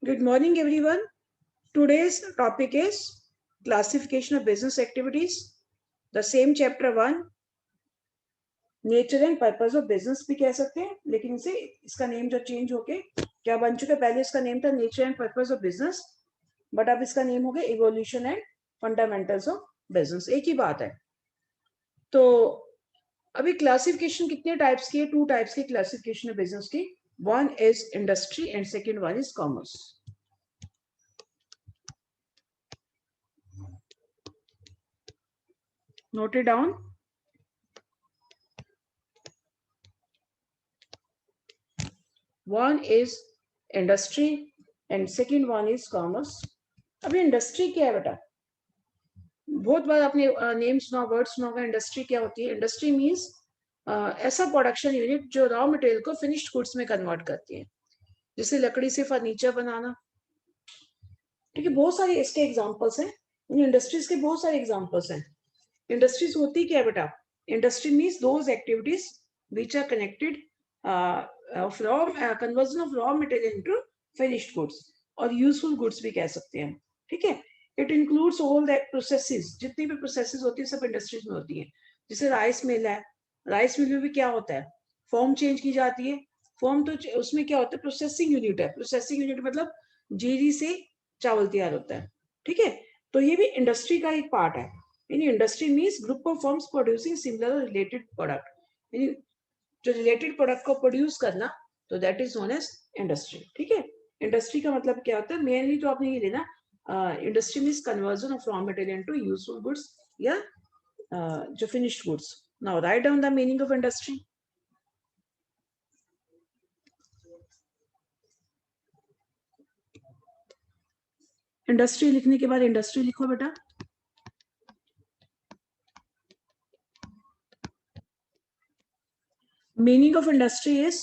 Good morning, everyone. Today's topic is classification of business activities. The same chapter 1, nature and purpose of business भी कह सकते हैं, लेकिन इसे इसका नेम जो चेंज होके क्या बन चुका है, पहले इसका नेम था nature and purpose of business, but अब इसका नेम हो गया evolution and fundamentals of business, एक ही बात है। तो अभी क्लासिफिकेशन कितने टाइप्स की है? 2 टाइप्स की क्लासिफिकेशन है बिजनेस की। One is industry and second one is commerce. Note it down. One is industry and second one is commerce. अभी इंडस्ट्री क्या है बेटा? बहुत बार आपने नेम सुना, वर्ड सुना होगा। इंडस्ट्री क्या होती है? इंडस्ट्री मीन्स ऐसा प्रोडक्शन यूनिट जो रॉ मटेरियल को फिनिश्ड गुड्स में कन्वर्ट करती है, जैसे लकड़ी से फर्नीचर बनाना। ठीक है, बहुत सारे इसके एग्जांपल्स हैं, इंडस्ट्रीज के बहुत सारे एग्जांपल्स हैं। इंडस्ट्रीज होती क्या है बेटा? Industry means those activities which are connected of raw conversion of raw material into finished goods और यूजफुल गुड्स भी कह सकते हैं। ठीक है, it includes all that processes, जितनी भी प्रोसेसेस होती है सब इंडस्ट्रीज में होती है। जैसे राइस मिल है, राइस मिल में भी क्या होता है? फॉर्म चेंज की जाती है। फॉर्म तो उसमें क्या होता है? प्रोसेसिंग यूनिट है। प्रोसेसिंग यूनिट मतलब जीरी से चावल तैयार होता है। ठीक है, तो ये भी इंडस्ट्री का एक पार्ट है। यानी industry means group of firms producing similar related product, यानी जो रिलेटेड प्रोडक्ट को प्रोड्यूस करना, तो that is known as industry. ठीक है, इंडस्ट्री का मतलब क्या होता है? मेनली तो आपने ये लेना, industry means conversion of raw material into useful goods या जो finished goods. Now right down the meaning of industry. Industry लिखने के बाद इंडस्ट्री लिखो बेटा। Meaning of industry is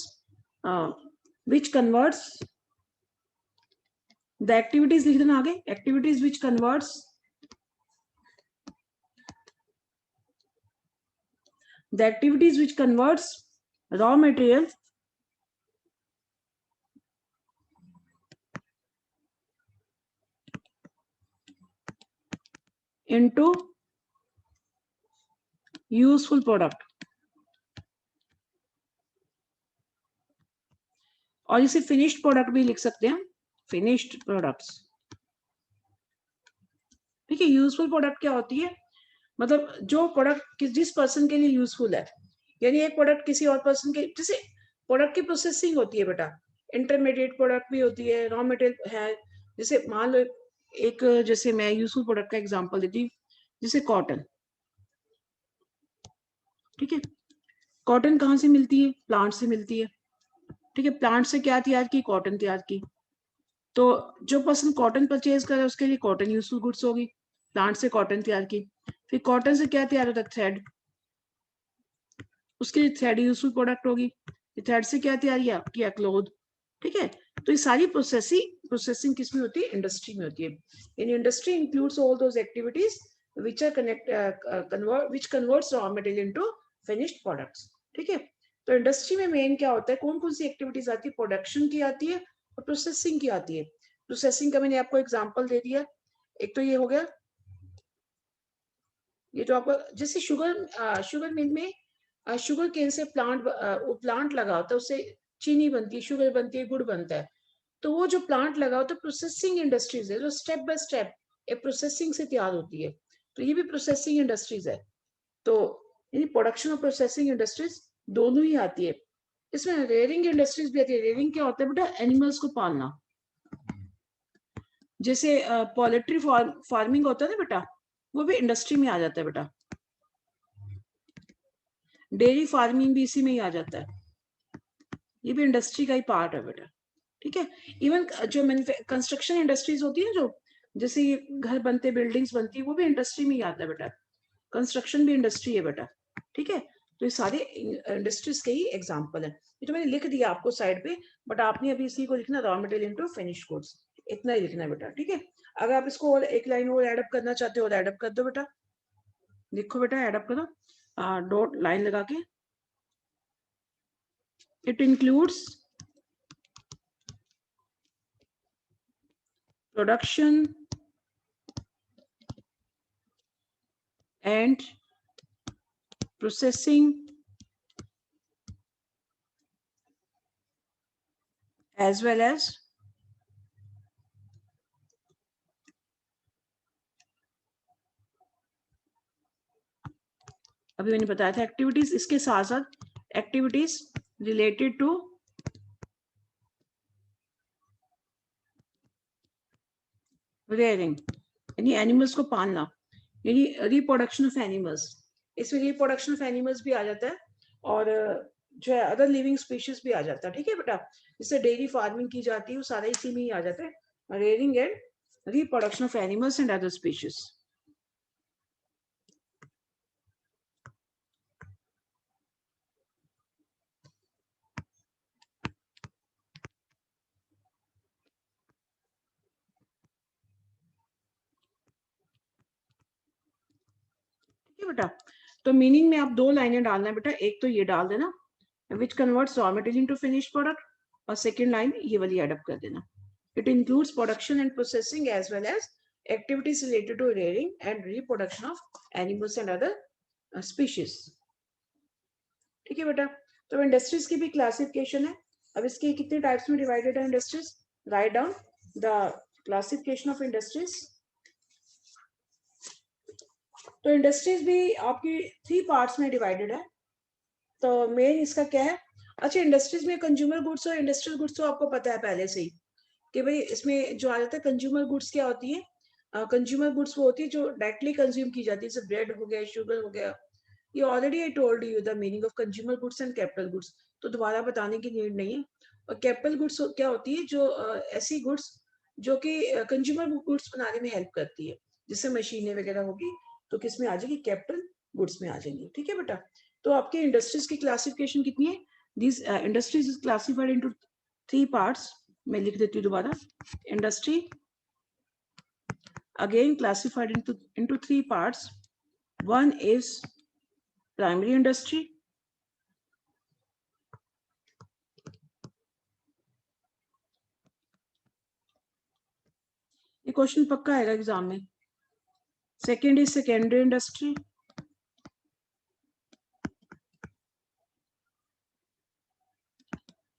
which converts the activities, लिख देना आगे, activities which converts the activities which converts raw material into useful product। और इसे फिनिश्ड प्रोडक्ट भी लिख सकते हैं, फिनिश्ड प्रोडक्ट्स। ठीक है, यूजफुल प्रोडक्ट क्या होती है? मतलब जो प्रोडक्ट जिस पर्सन के लिए यूजफुल है, यानी एक प्रोडक्ट किसी और पर्सन के, जैसे प्रोडक्ट की प्रोसेसिंग होती है बेटा, इंटरमीडिएट प्रोडक्ट भी होती है, रॉ मटेरियल है। जैसे मान लो एक, जैसे मैं यूजफुल प्रोडक्ट का एग्जांपल देती हूँ, जैसे कॉटन। ठीक है, कॉटन कहाँ से मिलती है? प्लांट से मिलती है। ठीक है, प्लांट से क्या तैयार की? कॉटन तैयार की। तो जो पर्सन कॉटन परचेज करे उसके लिए कॉटन यूजफुल गुड्स होगी, प्लांट से कॉटन तैयार की। फिर कॉटन से क्या तैयार होता है? थ्रेड, उसके लिए थ्रेड यूजफुल प्रोडक्ट होगी। थ्रेड से क्या तैयार किया? क्लोथ। ठीक है, तो ये सारी प्रोसेसिंग किस में होती है? इंडस्ट्री में होती है। In industry includes all those activities which are which converts raw material into finished products. ठीक है, तो इंडस्ट्री में मेन क्या होता है? कौन कौन सी एक्टिविटीज आती है? प्रोडक्शन की आती है और प्रोसेसिंग की आती है। प्रोसेसिंग का मैंने आपको एग्जांपल दे दिया। एक तो ये हो गया, ये तो आपको जैसे शुगर मिल में शुगर केन से प्लांट लगा होता है, उससे चीनी बनती है, शुगर बनती है, गुड़ बनता है। तो वो जो प्लांट लगा होता है, प्रोसेसिंग इंडस्ट्रीज है, जो स्टेप बाय स्टेप एक प्रोसेसिंग से तैयार होती है। तो ये भी प्रोसेसिंग इंडस्ट्रीज है। तो यानी प्रोडक्शन और प्रोसेसिंग इंडस्ट्रीज दोनों ही आती है। इसमें रेयरिंग इंडस्ट्रीज भी आती है। रेयरिंग क्या होता है बेटा? एनिमल्स को पालना। जैसे पोल्ट्री फार्मिंग होता है ना बेटा, वो भी इंडस्ट्री में आ जाता है बेटा। डेयरी फार्मिंग भी इसी में ही आ जाता है, ये भी इंडस्ट्री का ही पार्ट है बेटा। ठीक है, इवन जो कंस्ट्रक्शन इंडस्ट्रीज होती है, जो जैसे घर बनते, बिल्डिंग्स बनती है, वो भी इंडस्ट्री में ही आता है बेटा। कंस्ट्रक्शन भी इंडस्ट्री है बेटा। ठीक है, तो ये सारे इंडस्ट्रीज के ही एग्जांपल है। ये तो मैंने लिख दिया आपको साइड पे, बट आपने अभी इसी को लिखना, raw material into finished goods, इतना ही लिखना है बेटा। ठीक है, अगर आप इसको और एक लाइन और एडअप करना चाहते हो, एडअप कर दो बेटा। लिखो बेटा, एडअप करो, डॉट लाइन लगा के। It includes production and processing as well as अभी मैंने बताया था एक्टिविटीज, इसके साथ साथ एक्टिविटीज रिलेटेड टू रेयरिंग, यानी एनिमल्स को पालना, यानी रिप्रोडक्शन ऑफ एनिमल्स। इसमें रिप्रोडक्शन ऑफ एनिमल्स भी आ जाता है और जो है अदर लिविंग स्पीशीज भी आ जाता है। ठीक है बेटा, जिससे डेयरी फार्मिंग की जाती है वो सारा इसी में ही आ जाता है, rearing and reproduction of animals and other species. बेटा, तो मीनिंग में आप दो लाइनें डालना है बेटा, एक तो ये डाल देना which converts raw material into finished product, और सेकंड लाइन ये वाली एड अप कर देना। It includes production and processing as well as activities related to rearing and reproduction of animals and other species. ठीक है बेटा, तो इंडस्ट्रीज की भी क्लासिफिकेशन है। अब इसके कितने टाइप्स में डिवाइडेड है industries, right down the classification of industries. तो इंडस्ट्रीज भी आपकी 3 पार्ट्स में डिवाइडेड है। तो मेन इसका क्या है, अच्छा इंडस्ट्रीज में कंज्यूमर गुड्स और इंडस्ट्रियल गुड्स तो आपको पता है पहले से ही कि भाई इसमें जो आ जाता है कंज्यूमर गुड्स क्या होती है, कंज्यूमर गुड्स वो होती है जो डायरेक्टली कंज्यूम की जाती है, जैसे ब्रेड हो गया, शुगर हो गया। ये already I told you the meaning of consumer goods and capital goods, तो दोबारा बताने की नीड नहीं है। और कैपिटल गुड्स क्या होती है, जो ऐसी गुड्स जो कि कंज्यूमर गुड्स बनाने में हेल्प करती है, जैसे मशीनें वगैरह होगी तो किस में आ जाएगी, कैपिटल गुड्स में आ जाएंगी। ठीक है बेटा, तो आपके इंडस्ट्रीज की क्लासिफिकेशन कितनी है, this industries is classified into 3 parts. मैं लिख देती हूँ दोबारा, industry again classified into 3 parts. One is primary industry, ये क्वेश्चन पक्का आएगा एग्जाम में। Second is secondary industry,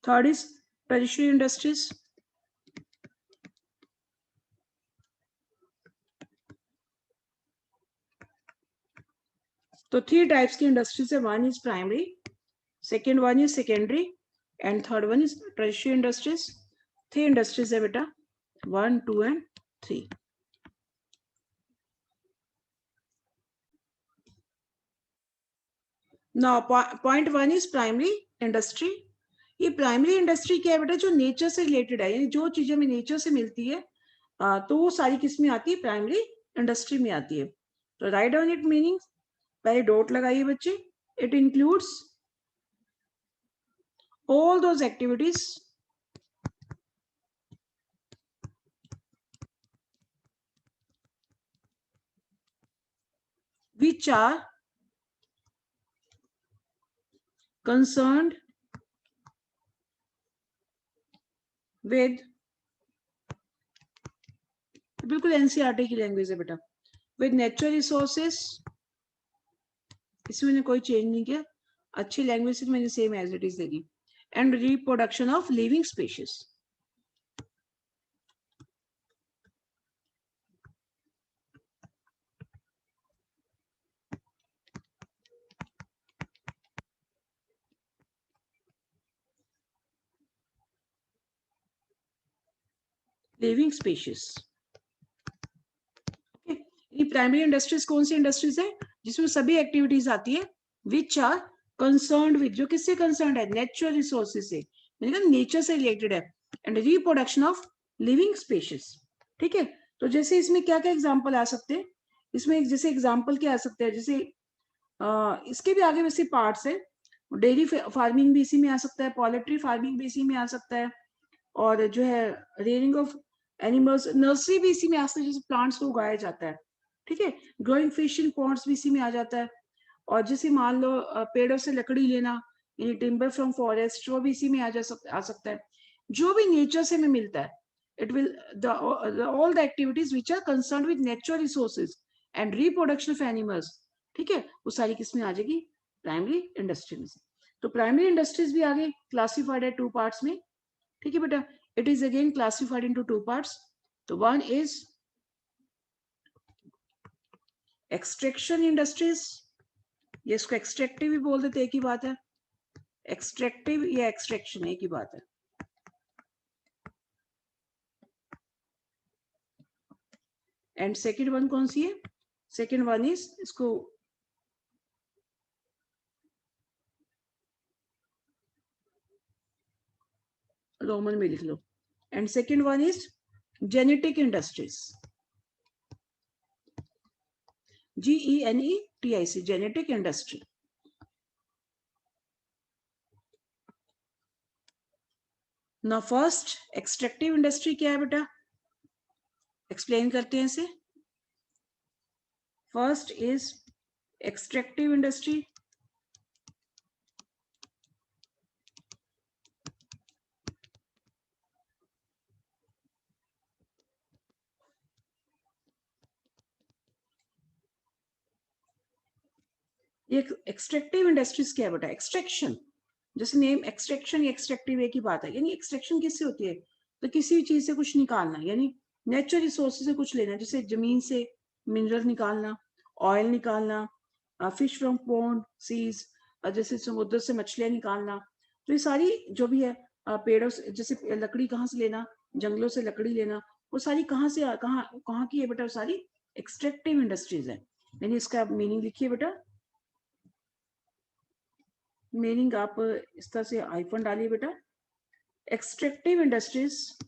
third is tertiary industries, तो 3 टाइप्स की इंडस्ट्रीज है, one is primary, second one is secondary and third one is tertiary industries. 3 industries है बेटा, 1, 2 and 3। Now point 1 is primary industry. ये primary industry क्या है बेटा, जो नेचर से रिलेटेड है, यानी जो चीजें हमें नेचर से मिलती है तो वो सारी किस में आती है, प्राइमरी इंडस्ट्री में आती है। तो राइट डाउन इट मीनिंग, पहले डॉट लगाइए बच्चे। It includes all those activities which are concerned with, बिल्कुल एनसीईआरटी की लैंग्वेज है बेटा, विद नेचुरल रिसोर्सेस, इसमें मैंने कोई चेंज नहीं किया, अच्छी लैंग्वेज से मैंने सेम एज इट इज दे दी, and reproduction of living species. Living species. ये प्राइमरी इंडस्ट्रीज कौन सी इंडस्ट्रीज है, जिसमें सभी एक्टिविटीज आती है विच आर कंसर्न्ड विद, जो किससे कंसर्न्ड है, नेचुरल रिसोर्सेज से, मतलब नेचर से रिलेटेड है, and reproduction of living species. ठीक है, तो जैसे इसमें क्या क्या एग्जांपल आ सकते हैं, इसमें जैसे एग्जांपल क्या आ सकते हैं, जैसे इसके भी आगे वैसे पार्ट्स है, डेयरी फार्मिंग भी इसी में आ सकता है, पोल्ट्री फार्मिंग भी इसी में आ सकता है, और जो है रेयरिंग ऑफ एनिमल्स, नर्सरी भी इसी में आ सकता है, जैसे प्लांट्स को उगाया जाता है। ठीक है, ग्रोइंग फिश इन पॉन्ड्स भी इसी में आ जाता है, और जैसे मान लो पेड़ों से लकड़ी लेना, यानी टिम्बर फ्रॉम फॉरेस्ट, वो भी इसी में आ सकता है। जो भी नेचर से हमें मिलता है, it will all the activities which are concerned with natural resources and reproduction of animals, ठीक है, वो सारी किसमें आ जाएगी, प्राइमरी इंडस्ट्री में से। तो प्राइमरी इंडस्ट्रीज भी आगे क्लासिफाइड है 2 पार्ट्स में, ठीक है बेटा। It is again classified into 2 parts. तो वन इज एक्सट्रैक्शन इंडस्ट्रीज, ये इसको एक्सट्रैक्टिव भी बोल देते, एक ही बात है, एक्सट्रैक्टिव या एक्सट्रैक्शन एक ही बात है। एंड सेकेंड वन कौन सी है, सेकेंड वन इज, इसको रोमन में लिख लो, and second one is genetic industries, GENETIC, genetic industry. ना फर्स्ट एक्सट्रैक्टिव इंडस्ट्री क्या है बेटा, एक्सप्लेन करते हैं इसे। फर्स्ट इज एक्सट्रैक्टिव इंडस्ट्री, ये एक्सट्रैक्टिव इंडस्ट्रीज क्या है बेटा, एक्सट्रैक्शन, जैसे नेम एक्सट्रैक्शन या एक्सट्रैक्टिव एक ही बात है। यानी एक्सट्रैक्शन किससे होती है, तो किसी भी चीज से कुछ निकालना, यानी नेचुरल रिसोर्सेज से कुछ लेना, जैसे जमीन से मिनरल निकालना, ऑयल निकालना, फिश फ्रॉम पॉन्ड सीज, जैसे समुद्र से मछलियां निकालना। तो ये सारी जो भी है पेड़ों से, जैसे लकड़ी कहाँ से लेना, जंगलों से लकड़ी लेना, वो सारी कहाँ से कहाँ की है बेटा, वो सारी एक्सट्रैक्टिव इंडस्ट्रीज है। यानी इसका मीनिंग लिखिए बेटा, मीनिंग आप इस तरह से आइफन डालिए बेटा, extractive industries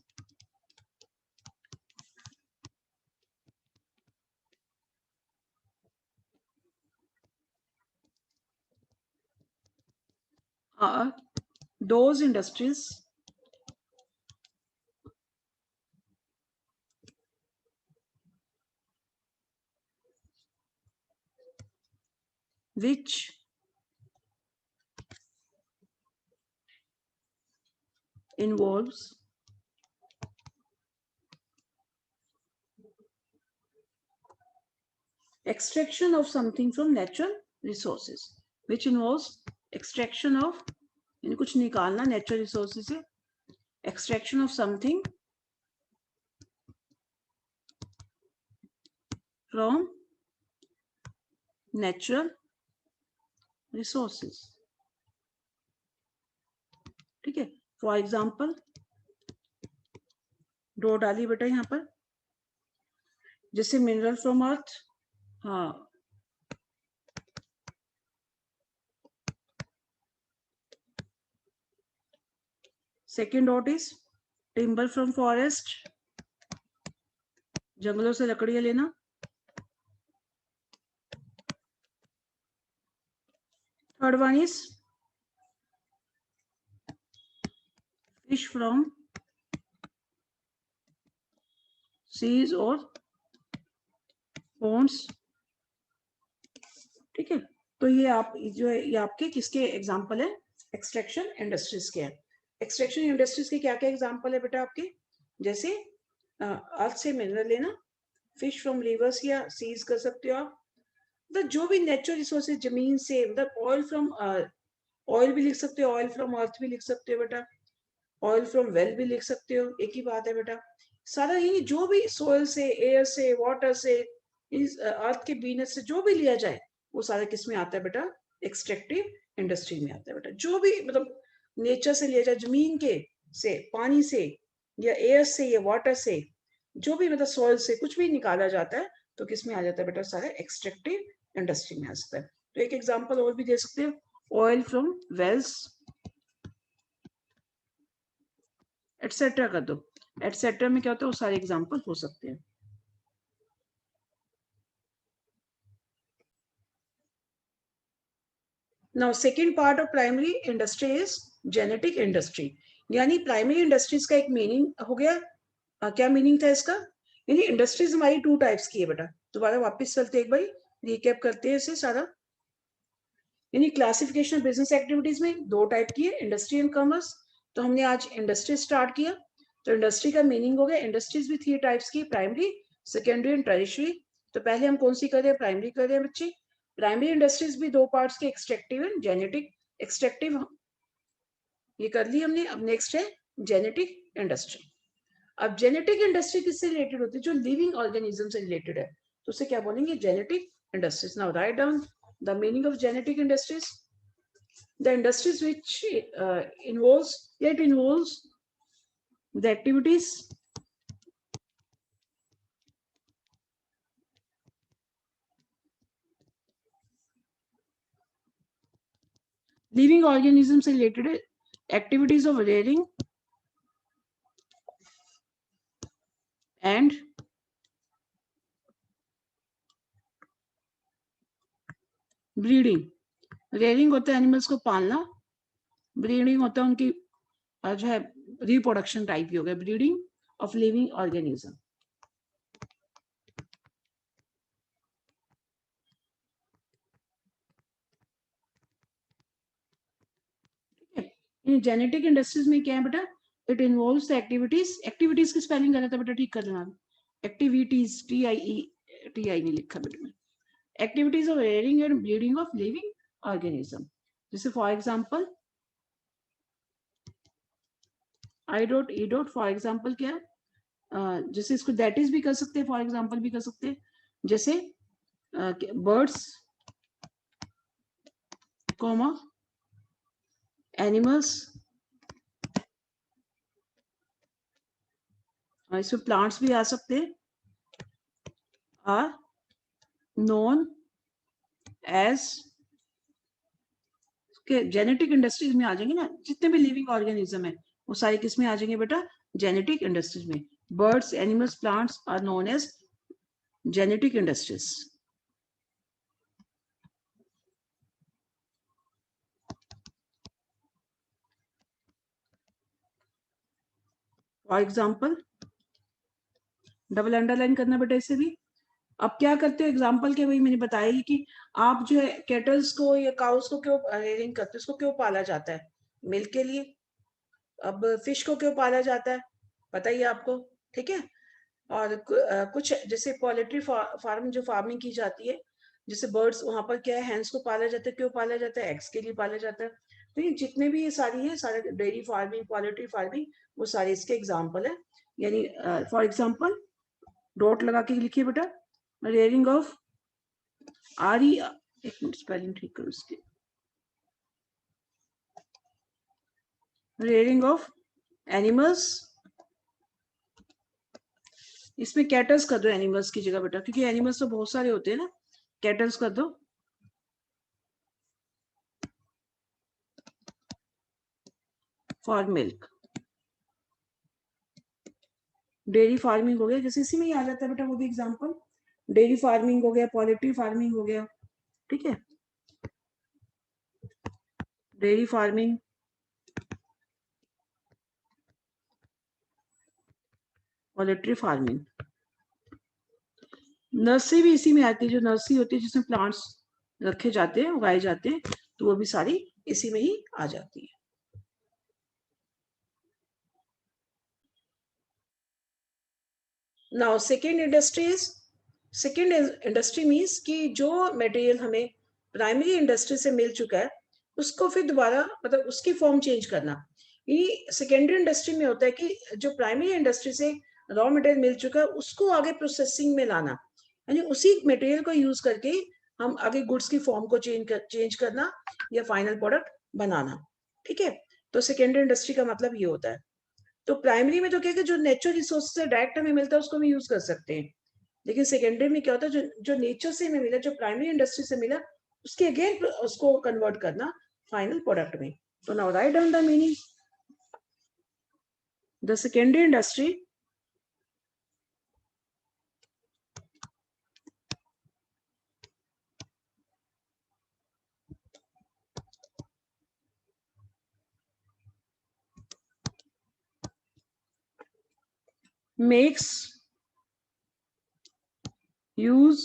are those industries which involves extraction of something from natural resources, which involves extraction of, यानी कुछ निकालना नेचुरल रिसोर्सेज से, extraction of something from natural resources, ठीक है। फॉर एग्जाम्पल ड्रॉ डालिए बेटा यहाँ पर, जैसे मिनरल फ्रॉम अर्थ, हाँ, second dot is timber from forest, जंगलों से लकड़ियां लेना। Third one is fish from seas और पॉन्ड्स, ठीक है। तो ये आप जो है ये आपके किसके एग्जांपल है, एक्सट्रैक्शन इंडस्ट्रीज के हैं। एक्सट्रैक्शन इंडस्ट्रीज के क्या क्या एग्जांपल है बेटा आपके, जैसे अर्थ से मिनरल लेना, फिश फ्रॉम रिवर्स या सीज कर सकते हो आप, मतलब जो भी नेचुरल रिसोर्सेज जमीन से, मतलब ऑयल फ्रॉम, ऑयल भी लिख सकते हो, ऑयल फ्रॉम अर्थ भी लिख सकते हो बेटा, ऑयल फ्रॉम वेल भी लिख सकते हो, एक ही बात है बेटा। सारा ये जो भी सोयल से, एयर से, वाटर से, इस अर्थ के बीनस से जो भी लिया जाए वो सारा किस में आता है बेटा, एक्सट्रैक्टिव इंडस्ट्री में आता है बेटा। जो भी मतलब नेचर से लिया जाए, जमीन के से, पानी से, या एयर से, या वाटर से, जो भी मतलब सॉइल से कुछ भी निकाला जाता है तो किस में आ जाता है बेटा, सारा एक्सट्रैक्टिव इंडस्ट्री में आ सकता है। तो एक एग्जांपल और भी दे सकते हो, ऑयल फ्रॉम वेल्स एटसेट्रा कर दो, एटसेट्रा में क्या होता है, वो सारे एग्जांपल हो सकते हैं। Now second part of primary industry is genetic industry, यानी प्राइमरी इंडस्ट्रीज का एक मीनिंग हो गया। क्या मीनिंग था इसका, यानी इंडस्ट्रीज हमारी 2 टाइप्स की है बेटा। दोबारा वापस चलते एक बार रिकैप करते हैं इसे सारा। यानी क्लासिफिकेशन ऑफ बिजनेस एक्टिविटीज में 2 टाइप की है, इंडस्ट्री एंड कॉमर्स। तो हमने आज इंडस्ट्री स्टार्ट किया, तो इंडस्ट्री का मीनिंग हो गया, इंडस्ट्रीज भी 3 टाइप्स की, प्राइमरी, सेकेंडरी एंड टर्शियरी। तो पहले हम कौन सी कर रहे हैं, प्राइमरी कर रहे हैं बच्चे। प्राइमरी इंडस्ट्रीज भी 2 पार्ट्स के, एक्सट्रैक्टिव एंड जेनेटिक। एक्सट्रैक्टिव ये कर ली हमने, अब नेक्स्ट है जेनेटिक इंडस्ट्री। अब जेनेटिक इंडस्ट्री किससे रिलेटेड होती है, जो लिविंग ऑर्गेनिज्म से रिलेटेड है, तो उसे क्या बोलेंगे, genetic industries. Now right down the meaning of genetic industries. The industries which involves the activities living organisms से related है, activities of rearing and breeding। rearing होता है एनिमल्स को पालना, ब्रीडिंग होता है उनकी जो है रिप्रोडक्शन टाइप ही हो गया, breeding of living organism. Genetic industries में क्या है बेटा, it involves the activities. Activities की स्पेलिंग गलत है बेटा, ठीक कर लेना। एक्टिविटीज, TIE नहीं लिखा बेटा में। Activities of rearing and breeding of living organism. जैसे for example I dot E dot, for example क्या है, जैसे इसको दैट इज भी कर सकते हैं, फॉर एग्जांपल भी कर सकते हैं। जैसे बर्ड्स कॉमा एनिमल्स, इसमें प्लांट्स भी आ सकते हैं, आर नोन एज के जेनेटिक इंडस्ट्रीज में आ जाएंगे ना, जितने भी लिविंग ऑर्गेनिज्म है वो सारे किस में आ जाएंगे बेटा, जेनेटिक इंडस्ट्रीज में। Birds, animals, plants are known as genetic industries. For example double underline करना बेटा इसे भी। अब क्या करते हो एग्जाम्पल के, वही मैंने बताया ही कि आप जो है कैटल्स को या काउस को क्यों रेयरिंग करते हो, उसको क्यों पाला जाता है, मिल्क के लिए। अब फिश को क्यों पाला जाता है, पता ही है आपको, ठीक है। और कुछ जैसे पोल्ट्री फार्म जो फार्मिंग की जाती है, जैसे बर्ड्स, वहां पर क्या है, हैंस को पाला जाता है, क्यों पाला जाता है, एग्स के लिए पाला जाता है। तो ये जितने भी ये सारी है, सारे डेयरी फार्मिंग, पोल्ट्री फार्मिंग, वो सारे इसके एग्जाम्पल है। यानी फॉर एग्जाम्पल डॉट लगा के लिखिए बेटा, रेयरिंग ऑफ आरी, एक मिनट स्पेलिंग ठीक करो इसके, रेयरिंग ऑफ एनिमल्स, इसमें कैटल्स कर दो एनिमल्स की जगह बेटा, क्योंकि एनिमल्स तो बहुत सारे होते हैं ना, कैटल्स कर दो। फॉर मिल्क, डेयरी फार्मिंग हो गया, जैसे इसी में ही आ जाता है बेटा वो भी एग्जांपल, डेयरी फार्मिंग हो गया, पोल्ट्री फार्मिंग हो गया, ठीक है। Dairy farming, poultry farming. Nursery भी इसी में आती है, जो नर्सरी होती है जिसमें प्लांट्स रखे जाते हैं, उगाए जाते हैं, तो वो भी सारी इसी में ही आ जाती है। नाउ सेकेंड इंडस्ट्री मीन्स कि जो मटेरियल हमें प्राइमरी इंडस्ट्री से मिल चुका है, उसको फिर दोबारा मतलब उसकी फॉर्म चेंज करना। ये सेकेंडरी इंडस्ट्री में होता है कि जो प्राइमरी इंडस्ट्री से रॉ मटेरियल मिल चुका है, उसको आगे प्रोसेसिंग में लाना, यानी उसी मटेरियल को यूज करके हम आगे गुड्स की फॉर्म को चेंज करना या फाइनल प्रोडक्ट बनाना, ठीक है। तो सेकेंडरी इंडस्ट्री का मतलब ये होता है। तो प्राइमरी में तो क्या है, जो नेचुरल रिसोर्स से डायरेक्ट हमें मिलता है उसको हम यूज कर सकते हैं, लेकिन सेकेंडरी में क्या होता है, जो नेचर से हमें मिला, जो प्राइमरी इंडस्ट्री से मिला, उसके अगेन उसको कन्वर्ट करना फाइनल प्रोडक्ट में। तो now right down the meaning. The secondary industry makes use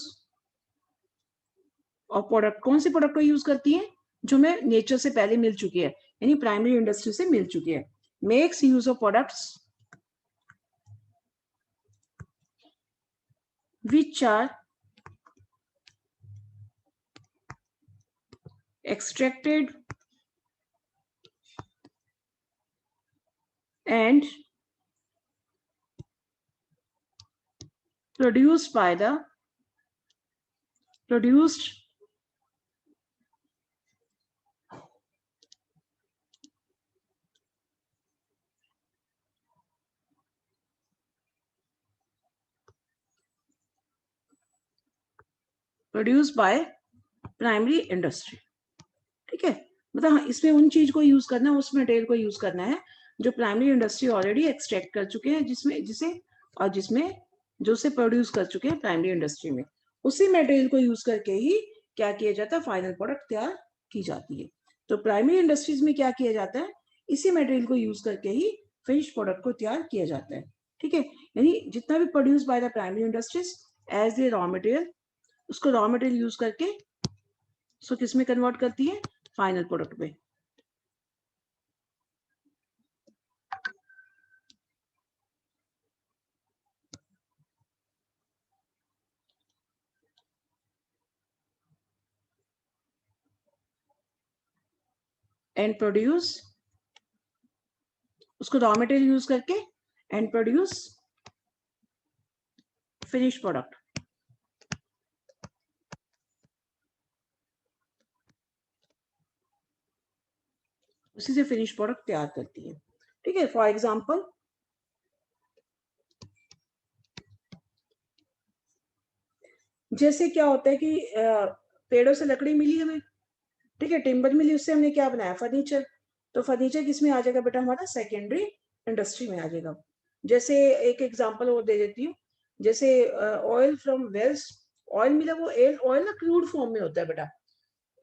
of product. कौन से प्रोडक्ट को यूज करती है, जो हमें नेचर से पहले मिल चुकी है, यानी प्राइमरी इंडस्ट्री से मिल चुकी है। Makes use of products which are extracted and produced by the primary industry. ठीक है, मतलब इसमें उन चीज को यूज करना है, उस मटेरियल को यूज करना है जो प्राइमरी इंडस्ट्री ऑलरेडी एक्सट्रैक्ट कर चुके हैं, जिसमें जो से प्रोड्यूस कर चुके हैं प्राइमरी इंडस्ट्री में, उसी मटेरियल को यूज करके ही क्या किया जाता है, फाइनल प्रोडक्ट तैयार की जाती है। तो प्राइमरी इंडस्ट्रीज में क्या किया जाता है, इसी मटेरियल को यूज करके ही फिनिश प्रोडक्ट को तैयार किया जाता है। ठीक है, यानी जितना भी produce by the primary industries as a raw material, उसको रॉ मटेरियल यूज करके उसको किस में कन्वर्ट करती है, फाइनल प्रोडक्ट में। एंड प्रोड्यूस, उसको रॉ मटेरियल यूज करके एंड प्रोड्यूस फिनिश प्रोडक्ट। उसी से फिनिश प्रोडक्ट तैयार करती है। ठीक है, फॉर एग्जांपल जैसे क्या होता है कि पेड़ों से लकड़ी मिली हमें, ठीक है, टिम्बर मिली, उससे हमने क्या बनाया, फर्नीचर। तो फर्नीचर किस में आ जाएगा बेटा, हमारा सेकेंडरी इंडस्ट्री में आ जाएगा। जैसे एक एग्जांपल और दे देती हूँ, जैसे ऑयल फ्रॉम वेल्स, ऑयल मिला, वो ऑयल ना क्रूड फॉर्म में होता है बेटा,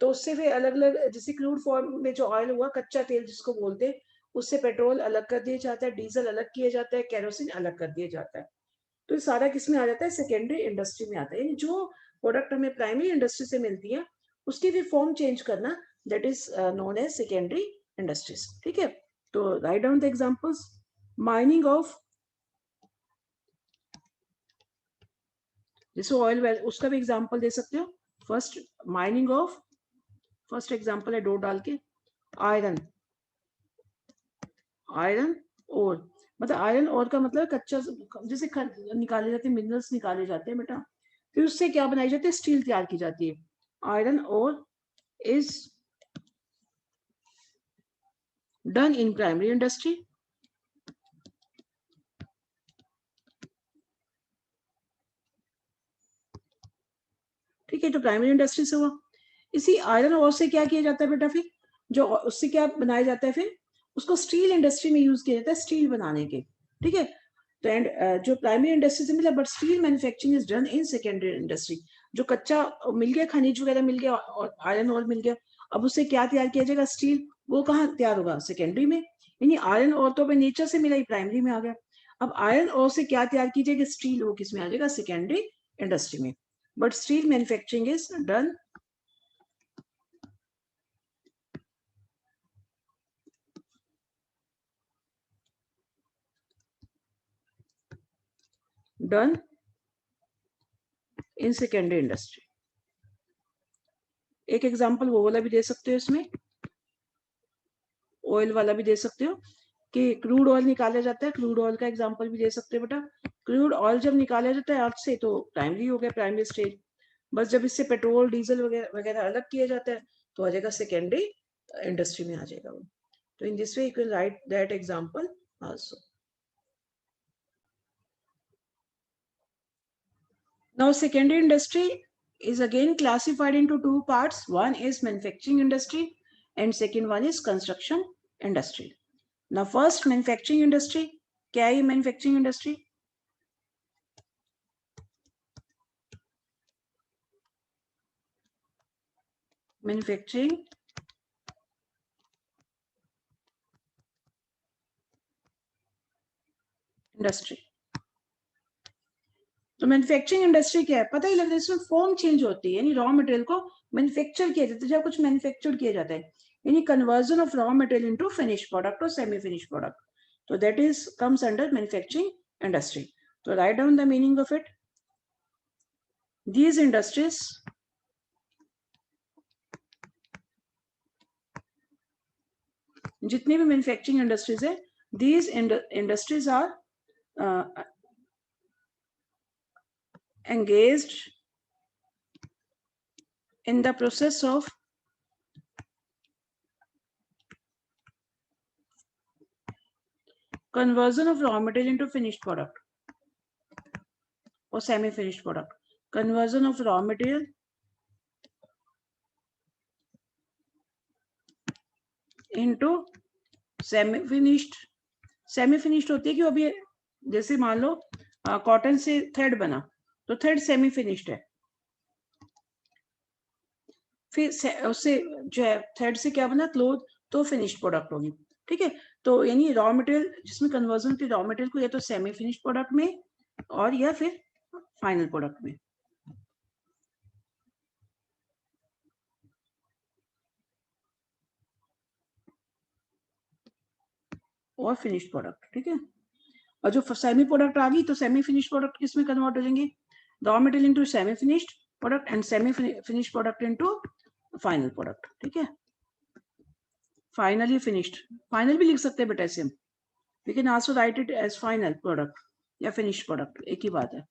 तो उससे फिर अलग अलग, जैसे क्रूड फॉर्म में जो ऑयल हुआ, कच्चा तेल जिसको बोलते हैं, उससे पेट्रोल अलग कर दिया जाता है, डीजल अलग किया जाता है, केरोसिन अलग कर दिया जाता है। तो ये सारा किस में आ जाता है, सेकेंडरी इंडस्ट्री में आता है। यानी जो प्रोडक्ट हमें प्राइमरी इंडस्ट्री से मिलती है, उसकी भी फॉर्म चेंज करना, that is known as secondary industries. ठीक है, तो write down the examples. Mining of, जैसे ऑयल वेल, उसका भी एग्जांपल दे सकते हो। First mining of, first example है डो डाल के, आयरन, आयरन ओर, मतलब आयरन ओर का मतलब कच्चा, जैसे निकाले जाते हैं, मिनरल्स निकाले जाते हैं बेटा, फिर उससे क्या बनाई जाती है, स्टील तैयार की जाती है। Iron ore is done in primary industry. ठीक है, तो प्राइमरी इंडस्ट्री से हुआ। इसी आयरन ओर से क्या किया जाता है बेटा, फिर जो उससे क्या बनाया जाता है, फिर उसको स्टील इंडस्ट्री में यूज किया जाता है, स्टील बनाने के। ठीक है, तो एंड जो प्राइमरी इंडस्ट्री से मिला, but still manufacturing is done in secondary industry. जो कच्चा मिल गया, खनिज वगैरह मिल गया और आयरन और मिल गया, अब उससे क्या तैयार किया जाएगा, स्टील, वो कहाँ तैयार होगा, सेकेंडरी में। यानी आयरन और तो नेचर से मिला ही, प्राइमरी में आ गया। अब आयरन और से क्या तैयार की जाएगी, स्टील, वो किस में आ जाएगा, सेकेंडरी इंडस्ट्री में। But still manufacturing is done done in secondary industry. एक एग्जांपल वो वाला भी दे सकते हो, इसमें ऑयल वाला भी दे सकते हो कि क्रूड ऑयल निकाला जाता है, क्रूड ऑयल का एग्जांपल भी दे सकते हो बेटा। क्रूड ऑयल जब निकाला जाता है अर्थ से, तो प्राइमरी हो गया, प्राइमरी स्टेज। बस जब इससे पेट्रोल डीजल वगैरह वगैरह अलग किया जाता है, तो आ जाएगा सेकेंडरी इंडस्ट्री में आ जाएगा वो। तो in this way you can write that example also. Now secondary industry is again classified into two parts. One is manufacturing industry and second one is construction industry. Now first manufacturing industry, क्या है manufacturing industry? Manufacturing industry. तो manufacturing industry क्या है, पता ही लग रहा है, इसमें फॉर्म चेंज होती है, यानी रॉ मटेरियल को मैन्युफैक्चर किया जाता है, जब कुछ मैन्युफैक्चर किया जाता है, यानी conversion of raw material into finish product और सेमी फिनिश प्रोडक्ट, तो that is comes under manufacturing industry. तो write down the meaning of it. these industries जितनी भी मैन्युफैक्चरिंग इंडस्ट्रीज है, these industries are engaged in the process of conversion of raw material into finished product or semi-finished product. Conversion of raw material into semi-finished. Semi-finished होती है कि अभी जैसे मान लो cotton से थ्रेड बना तो थ्रेड सेमी फिनिश्ड है, फिर उससे जो है थ्रेड से क्या बना क्लोथ, तो फिनिश्ड प्रोडक्ट होगी। ठीक है, तो यानी रॉ मटेरियल जिसमें कन्वर्जन होती है रॉ मटेरियल को या तो सेमी फिनिश्ड प्रोडक्ट में और या फिर फाइनल प्रोडक्ट में। और फिनिश्ड प्रोडक्ट। ठीक है, और जो सेमी प्रोडक्ट आ गई तो सेमी फिनिश्ड प्रोडक्ट किसमें कन्वर्ट हो जाएंगे, raw material into semi finished product and semi finished product into final product. ठीक है, फाइनली फिनिश्ड, फाइनल भी लिख सकते हैं बेटा ऐसे हम, we can also write it as final product या फिनिश्ड प्रोडक्ट, एक ही बात है।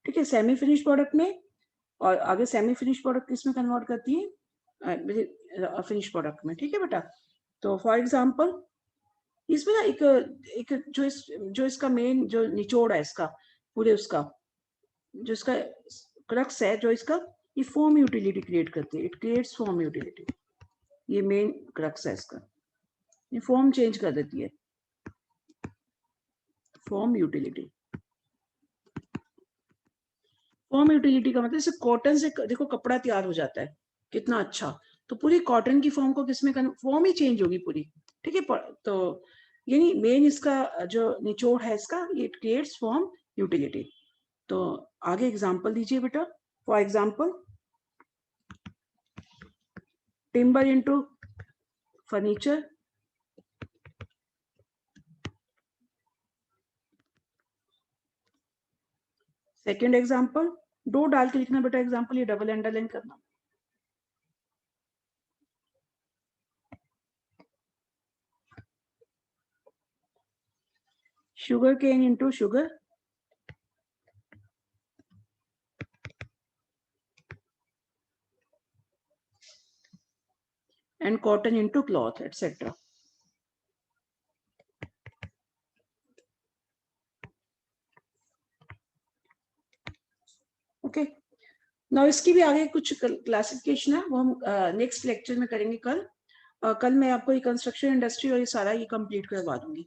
ठीक है, सेमी फिनिश्ड प्रोडक्ट में और आगे सेमी फिनिश्ड प्रोडक्ट किसमें कन्वर्ट करती है, फिनिश प्रोडक्ट में। ठीक है बेटा, तो फॉर एग्जांपल इसमें ना एक जो इसका मेन जो निचोड़ है इसका पूरे उसका जो इसका क्रक्स है, जो इसका ये फॉर्म यूटिलिटी क्रिएट करती है, इट क्रिएट्स फॉर्म यूटिलिटी, ये मेन क्रक्स है इसका, ये फॉर्म चेंज कर देती है, फॉर्म यूटिलिटी। फॉर्म यूटिलिटी का मतलब जैसे कॉटन से देखो कपड़ा तैयार हो जाता है कितना अच्छा, तो पूरी कॉटन की फॉर्म को किसमें फॉर्म ही चेंज होगी पूरी। ठीक है, तो यानी मेन इसका जो निचोड़ है इसका, इट क्रिएट्स फॉर्म यूटिलिटी। तो आगे एग्जांपल दीजिए बेटा, for example timber into furniture, second example, दो डाल के लिखना बेटा एग्जांपल, ये डबल अंडरलाइन करना। sugar cane into sugar and cotton into cloth, etc. Okay, now इसकी भी आगे कुछ क्लासिफिकेशन है, वो हम नेक्स्ट लेक्चर में करेंगे कल। कल मैं आपको ये कंस्ट्रक्शन इंडस्ट्री और ये सारा ये कंप्लीट करवा दूंगी।